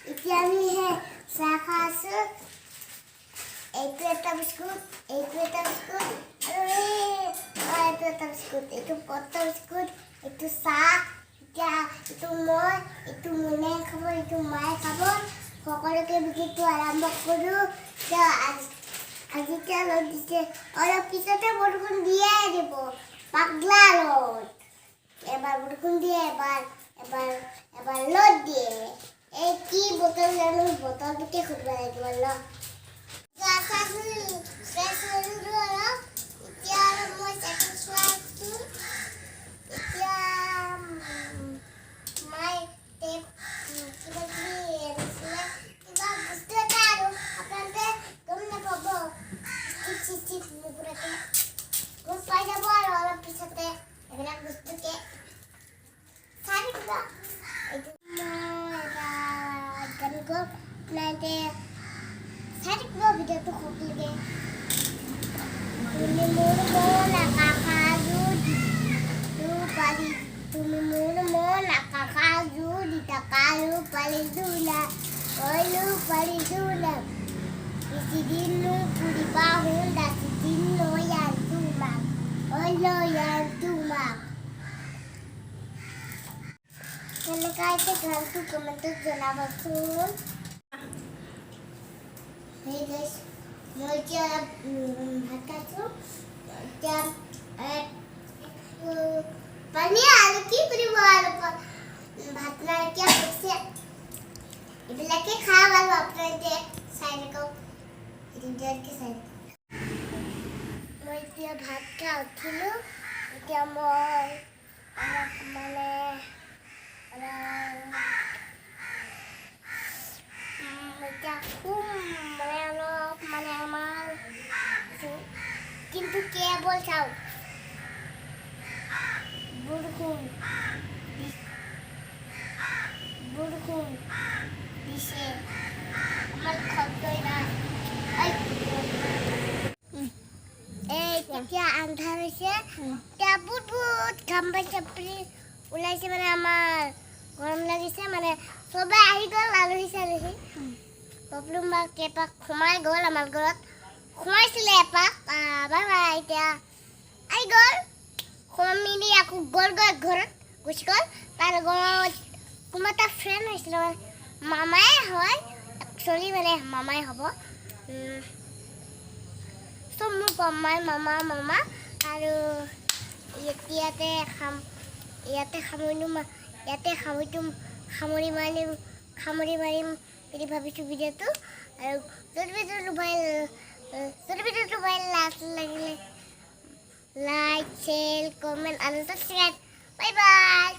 এতিয়া আমি চাহ খাই আছোঁ এইটো এটা বিস্কুট আৰু এইটো এটা বিস্কুট এইটো পটা বিস্কুট এইটো চাহ এতিয়া এইটো মুনে খাব এইটো মায়ে খাব সকলোকে ভিডিঅ'টো আৰম্ভ কৰোঁ আজি এতিয়া ৰ'দ দিছে অলপ পিছতে বৰষুণ দিয়ে দিব পাগলা ৰ'দ এবাৰ বৰষুণ দিয়ে এবাৰ ৰ'দ দিয়ে এই কি বতল জানো বতলটোকে খুলিব লাগিব ন এতিয়া মই চাইকেল চলাই আছোঁ এতিয়া মায়ে কিবা বস্তু এটা আৰু আপোনালোকে গম নাপাব নুপুৰাকে গম পাই যাব আৰু অলপ পিছতে এইবিলাক বস্তুকে চাই থাকিব এইটো আপোনালোকে চাই থাকিব ভিডিঅ'টো সকলোকে তুমি মোৰ মন আকাশাজু দিতাকাৰু পালি দুলা Isidino puribahon dasidino yan tumak. Olo yan tumak. Kalau kaya gantu komentar janawasun. Hey guys, mau jam makan tu? Jam pani ada ki परिवार पर भात ना क्या कैसे इधर के खावा अपने के साइड को इधर के साइड मैं इतना भात का उठिलो इतना मैं अलग माने मैं क्या मैं अलग माने हमार किंतु क्या बोल चाहो बुढ़कुन दिसे আমার খদ্দই না এতিয়া আন্ধাৰ হৈছে এতিয়া বহুত ঘাম পাইছে ওলাইছে মানে আমাৰ গৰম লাগিছে মানে চবে আহি গ'ল আলহী চালহী প্ৰব্লেম বা কেইপাক সোমাই গ'ল আমাৰ ঘৰত সোমাইছিলে এপাক বাই বাই এতিয়া আহি গ'ল সোমাই আকৌ গ'ল ঘৰত গুচি গ'ল তাৰ ঘৰত কোনোবা এটা ফ্ৰেণ্ড হৈছিলে মামাই হয় একচুৱেলি মানে মামাই হ'ব চব মোৰ মামা আৰু ইয়াতে সামৰি মাৰিম বুলি ভাবিছোঁ ভিডিঅ'টো আৰু যদি ভিডিঅ'টো ভাল লাগিলে লাইক শ্বেয়াৰ কমেণ্ট আৰু ছাবস্ক্ৰাইব বাই বাই